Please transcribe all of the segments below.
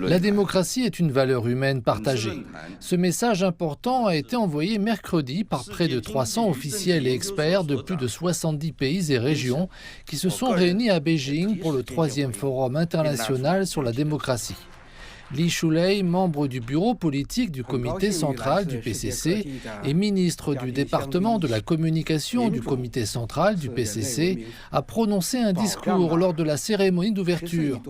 La démocratie est une valeur humaine partagée. Ce message important a été envoyé mercredi par près de 300 officiels et experts de plus de 70 pays et régions qui se sont réunis à Beijing pour le 3e Forum international sur la démocratie. Li Shulei, membre du bureau politique du comité central du PCC et ministre du département de la communication du comité central du PCC, a prononcé un discours lors de la cérémonie d'ouverture.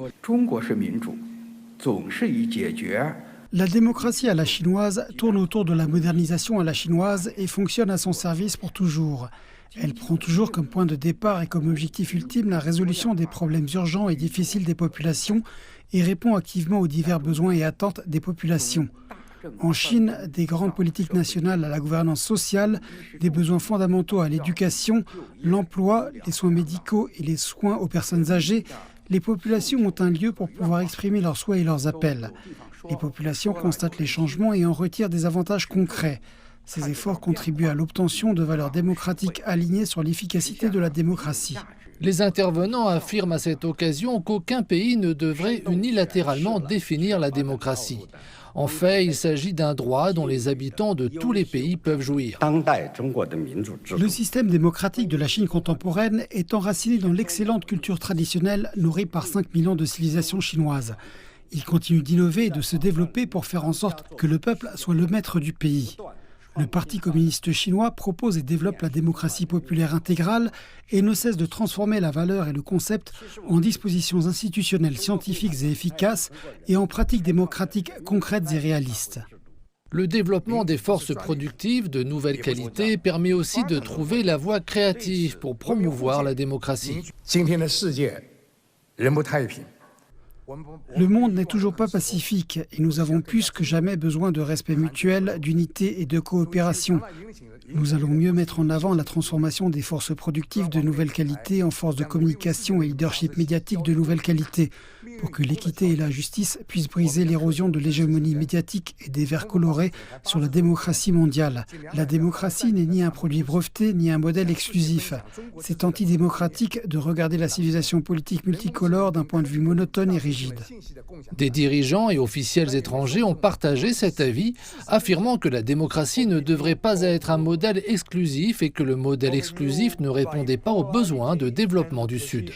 La démocratie à la chinoise tourne autour de la modernisation à la chinoise et fonctionne à son service pour toujours. Elle prend toujours comme point de départ et comme objectif ultime la résolution des problèmes urgents et difficiles des populations et répond activement aux divers besoins et attentes des populations. En Chine, des grandes politiques nationales à la gouvernance sociale, des besoins fondamentaux à l'éducation, l'emploi, les soins médicaux et les soins aux personnes âgées, les populations ont un lieu pour pouvoir exprimer leurs souhaits et leurs appels. Les populations constatent les changements et en retirent des avantages concrets. Ces efforts contribuent à l'obtention de valeurs démocratiques alignées sur l'efficacité de la démocratie. Les intervenants affirment à cette occasion qu'aucun pays ne devrait unilatéralement définir la démocratie. En fait, il s'agit d'un droit dont les habitants de tous les pays peuvent jouir. Le système démocratique de la Chine contemporaine est enraciné dans l'excellente culture traditionnelle nourrie par 5000 ans de civilisation chinoise. Il continue d'innover et de se développer pour faire en sorte que le peuple soit le maître du pays. Le Parti communiste chinois propose et développe la démocratie populaire intégrale et ne cesse de transformer la valeur et le concept en dispositions institutionnelles scientifiques et efficaces et en pratiques démocratiques concrètes et réalistes. Le développement des forces productives de nouvelle qualité permet aussi de trouver la voie créative pour promouvoir la démocratie. Le monde n'est toujours pas pacifique et nous avons plus que jamais besoin de respect mutuel, d'unité et de coopération. Nous allons mieux mettre en avant la transformation des forces productives de nouvelle qualité en forces de communication et leadership médiatique de nouvelle qualité, pour que l'équité et la justice puissent briser l'érosion de l'hégémonie médiatique et des verres colorés sur la démocratie mondiale. La démocratie n'est ni un produit breveté ni un modèle exclusif. C'est antidémocratique de regarder la civilisation politique multicolore d'un point de vue monotone et rigide. Des dirigeants et officiels étrangers ont partagé cet avis, affirmant que la démocratie ne devrait pas être un modèle exclusif et que le modèle exclusif ne répondait pas aux besoins de développement du Sud.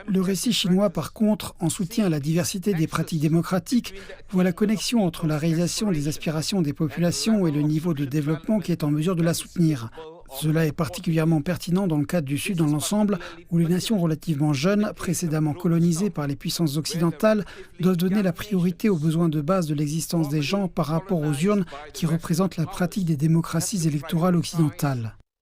Le récit chinois, par contre, en soutien à la diversité des pratiques démocratiques, voit la connexion entre la réalisation des aspirations des populations et le niveau de développement qui est en mesure de la soutenir. Cela est particulièrement pertinent dans le cadre du Sud dans l'ensemble, où les nations relativement jeunes, précédemment colonisées par les puissances occidentales, doivent donner la priorité aux besoins de base de l'existence des gens par rapport aux urnes qui représentent la pratique des démocraties électorales occidentales.